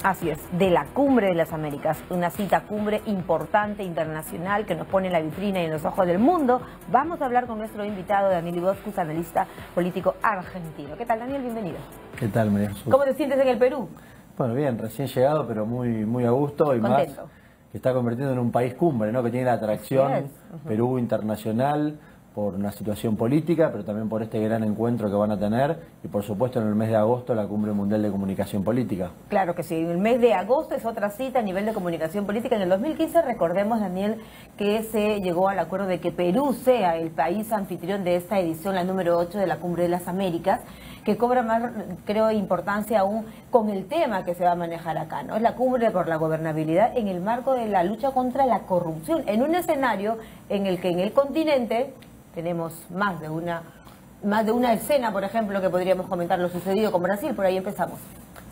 Así es, de la Cumbre de las Américas, una cita cumbre importante, internacional, que nos pone en la vitrina y en los ojos del mundo. Vamos a hablar con nuestro invitado, Daniel Iboscus, analista político argentino. ¿Qué tal, Daniel? Bienvenido. ¿Qué tal, María Jesús? ¿Cómo te sientes en el Perú? Bueno, bien, recién llegado, pero muy a gusto y contento. Más que está convirtiendo en un país cumbre, ¿no? Que tiene la atracción Perú internacional por una situación política, pero también por este gran encuentro que van a tener y por supuesto en el mes de agosto la Cumbre Mundial de Comunicación Política. Claro que sí, el mes de agosto es otra cita a nivel de comunicación política. En el 2015 recordemos, Daniel, que se llegó al acuerdo de que Perú sea el país anfitrión de esta edición, la número 8 de la Cumbre de las Américas, que cobra más, creo, importancia aún con el tema que se va a manejar acá, ¿no? Es la cumbre por la gobernabilidad en el marco de la lucha contra la corrupción, en un escenario en el que en el continente tenemos más de una escena, por ejemplo, que podríamos comentar lo sucedido con Brasil. Por ahí empezamos.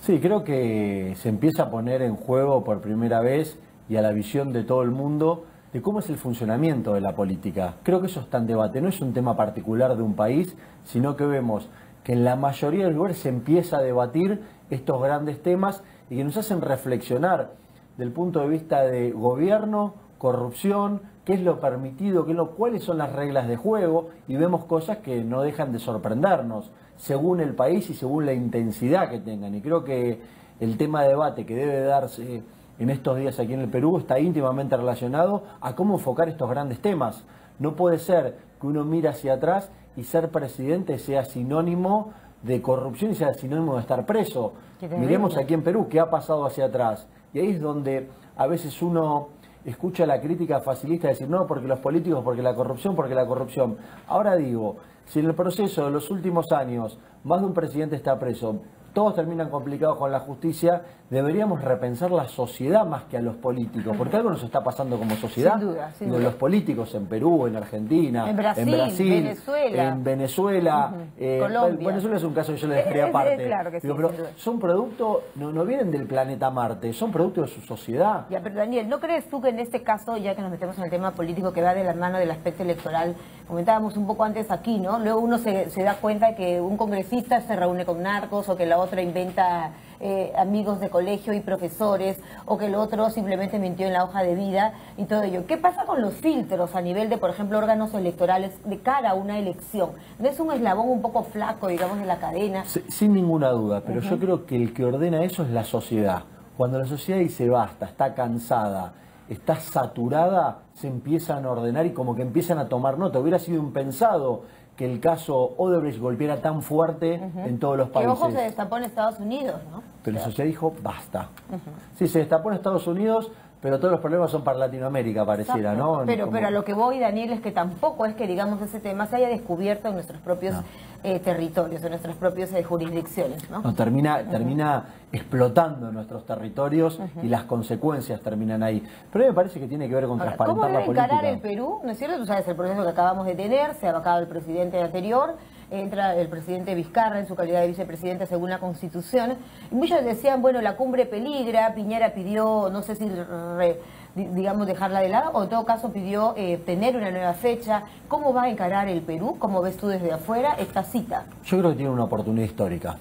Sí, creo que se empieza a poner en juego por primera vez y a la visión de todo el mundo de cómo es el funcionamiento de la política. Creo que eso está en debate, no es un tema particular de un país, sino que vemos que en la mayoría de los lugares se empieza a debatir estos grandes temas y que nos hacen reflexionar del punto de vista de gobierno, corrupción, qué es lo permitido, cuáles son las reglas de juego, y vemos cosas que no dejan de sorprendernos según el país y según la intensidad que tengan. Y creo que el tema de debate que debe darse en estos días aquí en el Perú está íntimamente relacionado a cómo enfocar estos grandes temas. No puede ser que uno mire hacia atrás y ser presidente sea sinónimo de corrupción y sea sinónimo de estar preso. Miremos aquí en Perú qué ha pasado hacia atrás. Y ahí es donde a veces uno escucha la crítica facilista de decir no, porque los políticos, porque la corrupción. Ahora digo, si en el proceso de los últimos años más de un presidente está preso, todos terminan complicados con la justicia, deberíamos repensar la sociedad más que a los políticos, porque algo nos está pasando como sociedad. Sin duda. Los políticos en Perú, en Argentina, en Brasil, en Venezuela. Colombia. Venezuela es un caso que yo le dejaría aparte. Claro que sí, pero son producto, no vienen del planeta Marte, son producto de su sociedad. Ya, pero Daniel, ¿no crees tú que en este caso, ya que nos metemos en el tema político que va de la mano del aspecto electoral, comentábamos un poco antes aquí, ¿no? Luego uno se da cuenta que un congresista se reúne con narcos o que la otra inventa amigos de colegio y profesores, o que el otro simplemente mintió en la hoja de vida y todo ello. ¿Qué pasa con los filtros a nivel de, por ejemplo, órganos electorales de cara a una elección? ¿No es un eslabón un poco flaco, digamos, de la cadena? Sin ninguna duda, pero yo creo que el que ordena eso es la sociedad. Cuando la sociedad dice basta, está cansada, está saturada, se empiezan a ordenar y como que empiezan a tomar nota. Hubiera sido impensado que el caso Odebrecht golpeara tan fuerte en todos los países. Que ojo, se destapó en Estados Unidos, ¿no? Pero la sociedad dijo basta. Sí, se destapó en Estados Unidos, pero todos los problemas son para Latinoamérica, pareciera, ¿no? Pero a lo que voy, Daniel, es que tampoco es que, digamos, ese tema se haya descubierto en nuestros propios territorios, en nuestras propias jurisdicciones, ¿no? Termina explotando en nuestros territorios y las consecuencias terminan ahí. Pero a mí me parece que tiene que ver con transparentar la política. ¿Cómo debe encarar el Perú? ¿No es cierto? Tú sabes el proceso que acabamos de tener, se ha vacado el presidente anterior, entra el presidente Vizcarra en su calidad de vicepresidente según la Constitución. Y muchos decían, bueno, la cumbre peligra, Piñera pidió, no sé si digamos, dejarla de lado, o en todo caso pidió tener una nueva fecha. ¿Cómo va a encarar el Perú? ¿Cómo ves tú desde afuera esta cita? Yo creo que tiene una oportunidad histórica.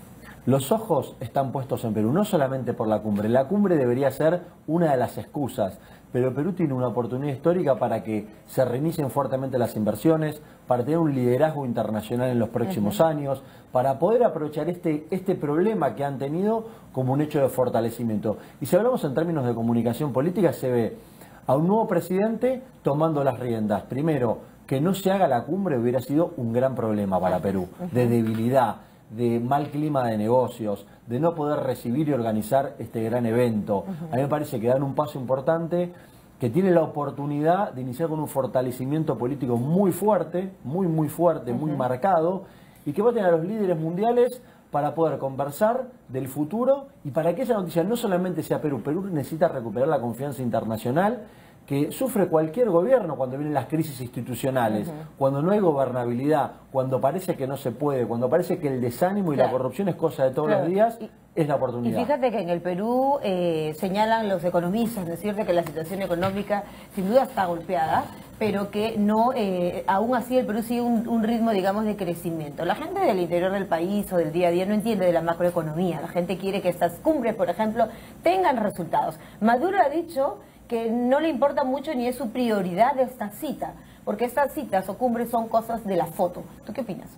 Los ojos están puestos en Perú, no solamente por la cumbre. La cumbre debería ser una de las excusas, pero Perú tiene una oportunidad histórica para que se reinicien fuertemente las inversiones, para tener un liderazgo internacional en los próximos años, para poder aprovechar este problema que han tenido como un hecho de fortalecimiento. Y si hablamos en términos de comunicación política, se ve a un nuevo presidente tomando las riendas. Primero, que no se haga la cumbre hubiera sido un gran problema para Perú, de debilidad, de mal clima de negocios, de no poder recibir y organizar este gran evento. A mí me parece que dan un paso importante, que tiene la oportunidad de iniciar con un fortalecimiento político muy fuerte, muy marcado, y que va a tener a los líderes mundiales para poder conversar del futuro y para que esa noticia no solamente sea Perú. Perú necesita recuperar la confianza internacional que sufre cualquier gobierno cuando vienen las crisis institucionales, cuando no hay gobernabilidad, cuando parece que no se puede, cuando parece que el desánimo y la corrupción es cosa de todos los días, es la oportunidad. Y fíjate que en el Perú señalan los economistas, ¿no es cierto?, que la situación económica sin duda está golpeada, pero que no, aún así el Perú sigue un ritmo, digamos, de crecimiento. La gente del interior del país o del día a día no entiende de la macroeconomía. La gente quiere que estas cumbres, por ejemplo, tengan resultados. Maduro ha dicho que no le importa mucho ni es su prioridad esta cita, porque estas citas o cumbres son cosas de la foto. ¿Tú qué opinas?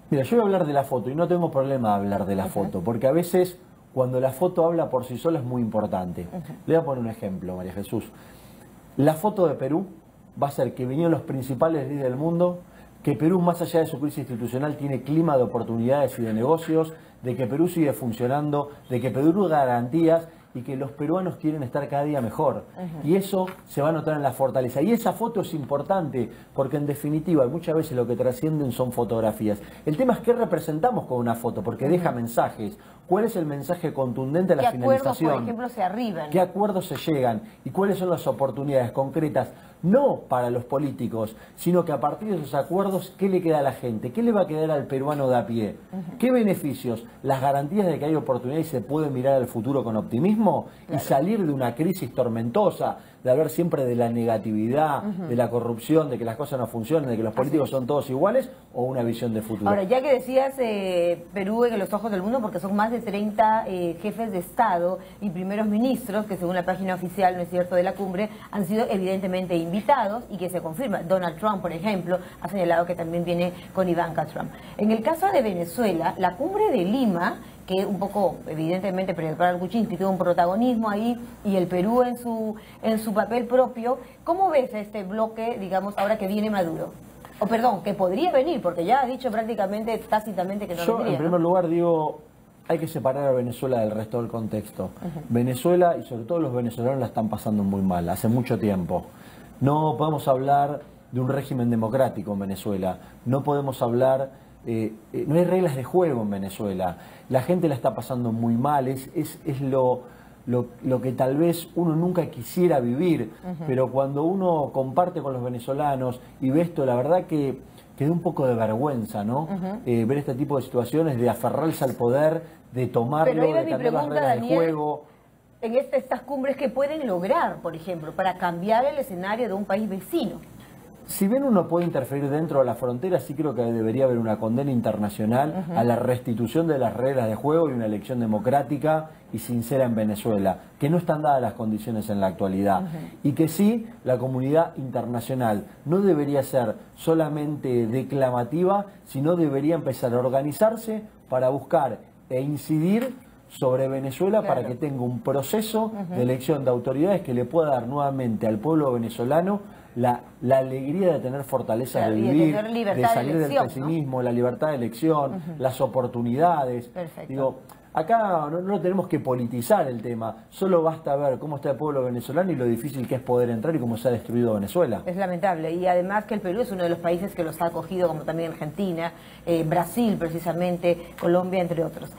Mira, yo voy a hablar de la foto y no tengo problema de hablar de la foto, porque a veces cuando la foto habla por sí sola es muy importante. Le voy a poner un ejemplo, María Jesús. La foto de Perú va a ser que vinieron los principales líderes del mundo, que Perú, más allá de su crisis institucional, tiene clima de oportunidades y de negocios, de que Perú sigue funcionando, de que Perú da garantías y que los peruanos quieren estar cada día mejor. Y eso se va a notar en la fortaleza. Y esa foto es importante porque, en definitiva, muchas veces lo que trascienden son fotografías. El tema es qué representamos con una foto, porque deja mensajes. ¿Cuál es el mensaje contundente a la finalización? ¿Qué acuerdos, por ejemplo, se arriban? ¿Qué acuerdos se llegan? ¿Y cuáles son las oportunidades concretas? No para los políticos, sino que a partir de esos acuerdos, ¿qué le queda a la gente? ¿Qué le va a quedar al peruano de a pie? ¿Qué beneficios? Las garantías de que hay oportunidad y se puede mirar al futuro con optimismo y salir de una crisis tormentosa, de hablar siempre de la negatividad, de la corrupción, de que las cosas no funcionan, de que los políticos son todos iguales, o una visión de futuro. Ahora, ya que decías Perú en los ojos del mundo, porque son más de 30 jefes de Estado y primeros ministros, que según la página oficial, no es cierto, de la cumbre, han sido evidentemente invitados y que se confirma. Donald Trump, por ejemplo, ha señalado que también viene con Ivanka Trump. En el caso de Venezuela, la cumbre de Lima, que un poco, evidentemente, Pedro Kuczynski tuvo un protagonismo ahí, y el Perú en su papel propio. ¿Cómo ves este bloque, digamos, ahora que viene Maduro? O perdón, que podría venir, porque ya ha dicho prácticamente, tácitamente, que no vendría. Yo, en primer lugar, digo, hay que separar a Venezuela del resto del contexto. Venezuela, y sobre todo los venezolanos, la están pasando muy mal, hace mucho tiempo. No podemos hablar de un régimen democrático en Venezuela, no podemos hablar... no hay reglas de juego en Venezuela, la gente la está pasando muy mal, es lo que tal vez uno nunca quisiera vivir, pero cuando uno comparte con los venezolanos y ve esto, la verdad que da un poco de vergüenza, ¿no? Ver este tipo de situaciones, de aferrarse al poder, de tomarlo, de cambiar las reglas de juego. En estas cumbres, ¿qué pueden lograr, por ejemplo, para cambiar el escenario de un país vecino? Si bien uno puede interferir dentro de la frontera, sí creo que debería haber una condena internacional a la restitución de las reglas de juego y una elección democrática y sincera en Venezuela, que no están dadas las condiciones en la actualidad. Y que sí, la comunidad internacional no debería ser solamente declamativa, sino debería empezar a organizarse para buscar e incidir sobre Venezuela, para que tenga un proceso de elección de autoridades que le pueda dar nuevamente al pueblo venezolano la alegría de tener fortaleza de vivir, de salir del pesimismo, ¿no? La libertad de elección, las oportunidades. Perfecto. Digo, acá no tenemos que politizar el tema, solo basta ver cómo está el pueblo venezolano y lo difícil que es poder entrar y cómo se ha destruido Venezuela. Es lamentable, y además que el Perú es uno de los países que los ha acogido, como también Argentina, Brasil precisamente, Colombia, entre otros.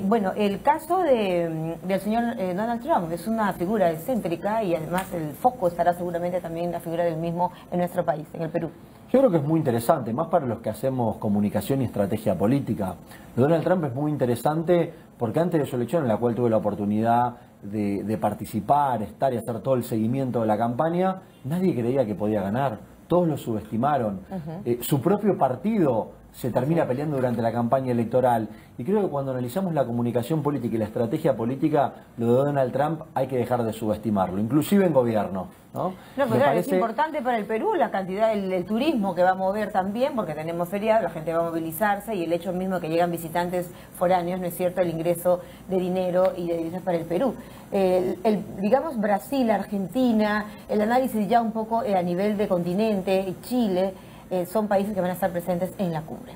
Bueno, el caso del señor Donald Trump es una figura excéntrica, y además el foco estará seguramente también en la figura del mismo en nuestro país, en el Perú. Yo creo que es muy interesante, más para los que hacemos comunicación y estrategia política. Donald Trump es muy interesante porque antes de su elección, en la cual tuve la oportunidad de participar, estar y hacer todo el seguimiento de la campaña, nadie creía que podía ganar. Todos lo subestimaron. Su propio partido se termina peleando durante la campaña electoral. Y creo que cuando analizamos la comunicación política y la estrategia política, lo de Donald Trump hay que dejar de subestimarlo, inclusive en gobierno, ¿no? No, pero claro, es importante para el Perú la cantidad, el turismo que va a mover también, porque tenemos feriados, la gente va a movilizarse, y el hecho mismo de que llegan visitantes foráneos, ¿no es cierto?, el ingreso de dinero y de divisas para el Perú. Digamos, Brasil, Argentina, el análisis ya un poco a nivel de continente, Chile, son países que van a estar presentes en la cumbre.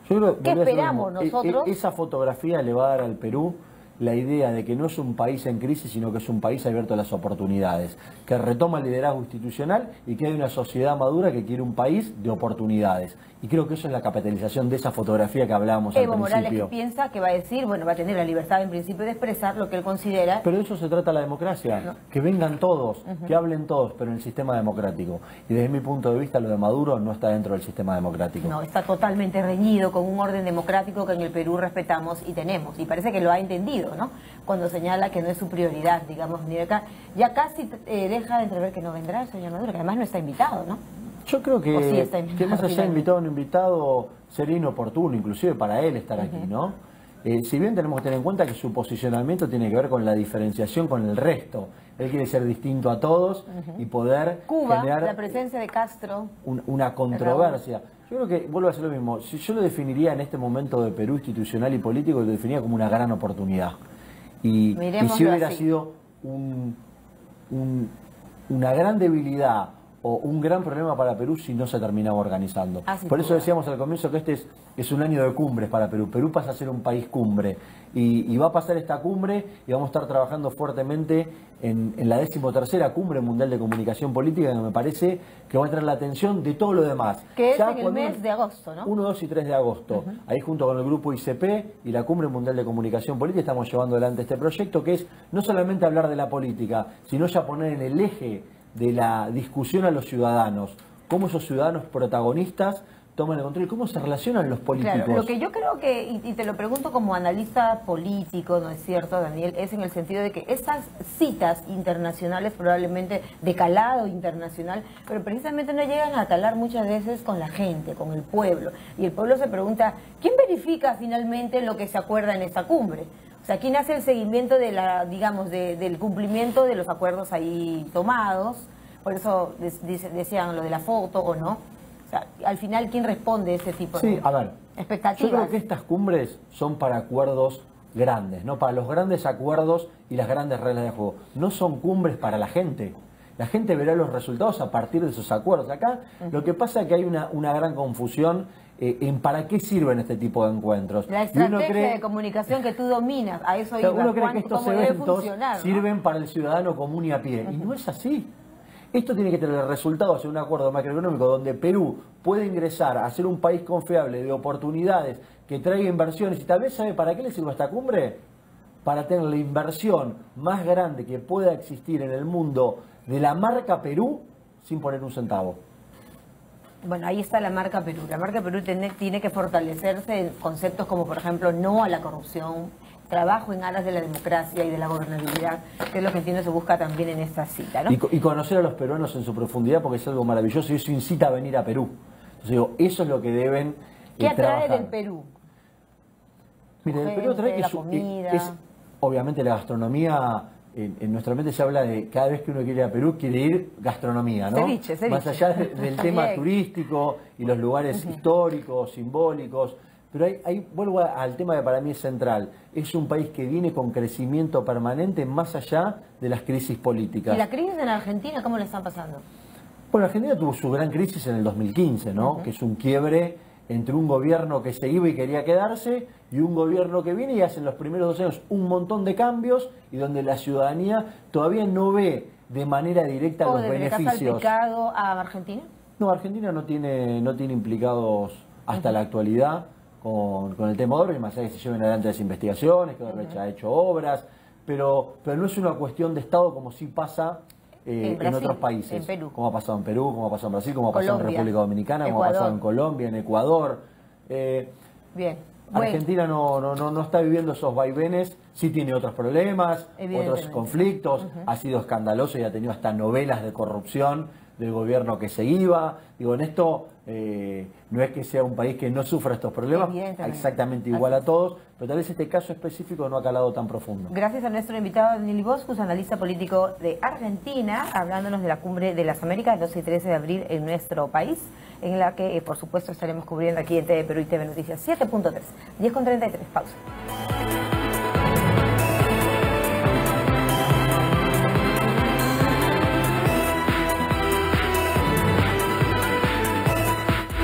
Yo creo, ¿qué esperamos nosotros? Esa fotografía le va a dar al Perú la idea de que no es un país en crisis, sino que es un país abierto a las oportunidades, que retoma el liderazgo institucional y que hay una sociedad madura que quiere un país de oportunidades. Y creo que eso es la capitalización de esa fotografía que hablábamos al principio. Evo Morales, que piensa que va a decir, bueno, va a tener la libertad en principio de expresar lo que él considera. Pero de eso se trata la democracia, no. Que vengan todos, que hablen todos, pero en el sistema democrático. Y desde mi punto de vista, lo de Maduro no está dentro del sistema democrático. No, está totalmente reñido con un orden democrático que en el Perú respetamos y tenemos. Y parece que lo ha entendido, ¿no? Cuando señala que no es su prioridad, digamos, ni de acá. Ya casi deja de entrever que no vendrá el señor Maduro, que además no está invitado, ¿no? Yo creo que más allá de invitado o no invitado, sería inoportuno, inclusive para él estar aquí, ¿no? si bien tenemos que tener en cuenta que su posicionamiento tiene que ver con la diferenciación con el resto. Él quiere ser distinto a todos y poder Cuba, generar la presencia de Castro. una controversia. Yo creo que, vuelvo a hacer lo mismo, si yo lo definiría en este momento de Perú institucional y político, lo definiría como una gran oportunidad. Y si hubiera sido una gran debilidad o un gran problema para Perú si no se terminaba organizando. Por eso decíamos al comienzo que este es un año de cumbres para Perú. Perú pasa a ser un país cumbre y va a pasar esta cumbre y vamos a estar trabajando fuertemente en la 13ª Cumbre Mundial de Comunicación Política, que me parece que va a traer la atención de todo lo demás. Que es en el mes de agosto, ¿no? 1, 2 y 3 de agosto. Ahí junto con el grupo ICP y la Cumbre Mundial de Comunicación Política estamos llevando adelante este proyecto que es no solamente hablar de la política, sino ya poner en el eje de la discusión a los ciudadanos, cómo esos ciudadanos protagonistas toman el control, cómo se relacionan los políticos. Claro, lo que yo creo que, y te lo pregunto como analista político, ¿no es cierto, Daniel? Es en el sentido de que estas citas internacionales, probablemente de calado internacional, pero precisamente no llegan a calar muchas veces con la gente, con el pueblo. Y el pueblo se pregunta, ¿quién verifica finalmente lo que se acuerda en esta cumbre? O sea, ¿quién hace el seguimiento de la, digamos, del cumplimiento de los acuerdos ahí tomados? Por eso decían lo de la foto o no. O sea, al final, ¿quién responde ese tipo de expectativas? Yo creo que estas cumbres son para acuerdos grandes, ¿no? Para los grandes acuerdos y las grandes reglas de juego. No son cumbres para la gente. La gente verá los resultados a partir de esos acuerdos. Acá lo que pasa es que hay una gran confusión en para qué sirven este tipo de encuentros. La estrategia de comunicación que tú dominas, a eso iba. Uno cree que estos eventos sirven ¿no? para el ciudadano común y a pie. Y no es así. Esto tiene que tener resultados en un acuerdo macroeconómico donde Perú puede ingresar a ser un país confiable de oportunidades, que traiga inversiones. Y tal vez, ¿sabe para qué le sirve esta cumbre? Para tener la inversión más grande que pueda existir en el mundo de la marca Perú sin poner un centavo. Bueno, ahí está la marca Perú. La marca Perú tiene que fortalecerse en conceptos como, por ejemplo, no a la corrupción, trabajo en aras de la democracia y de la gobernabilidad, que es lo que entiendo se busca también en esta cita, ¿no? Y conocer a los peruanos en su profundidad, porque es algo maravilloso y eso incita a venir a Perú. Entonces digo, eso es lo que deben ¿Qué atrae del Perú? Mire, el Perú atrae que es obviamente la gastronomía. En nuestra mente se habla de cada vez que uno quiere ir a Perú, quiere ir gastronomía, ¿no? Ceviche. Más allá del tema turístico y los lugares históricos, simbólicos. Pero ahí vuelvo al tema que para mí es central. Es un país que viene con crecimiento permanente más allá de las crisis políticas. ¿Y la crisis en Argentina cómo le están pasando? Bueno, Argentina tuvo su gran crisis en el 2015, ¿no? Que es un quiebre entre un gobierno que se iba y quería quedarse y un gobierno que viene y hace en los primeros 2 años un montón de cambios y donde la ciudadanía todavía no ve de manera directa los beneficios. ¿Está salpicado a Argentina? No, Argentina no tiene implicados hasta la actualidad con el tema de Odebrecht, más allá de que se lleven adelante las investigaciones, que Odebrecht ha hecho obras, pero no es una cuestión de Estado como sí pasa en otros países, en Perú. como ha pasado en Perú, como ha pasado en Brasil, como ha pasado en República Dominicana, como ha pasado en Colombia, en Ecuador. Bien. Argentina no está viviendo esos vaivenes, sí tiene otros problemas, otros conflictos, ha sido escandaloso y ha tenido hasta novelas de corrupción del gobierno que se iba. Digo, en esto no es que sea un país que no sufra estos problemas, exactamente igual a todos, pero tal vez este caso específico no ha calado tan profundo. Gracias a nuestro invitado Daniel Boscus, analista político de Argentina, hablándonos de la Cumbre de las Américas, el 12 y 13 de abril en nuestro país, en la que, por supuesto, estaremos cubriendo aquí en TV Perú y TV Noticias 7.3, 10:33, pausa.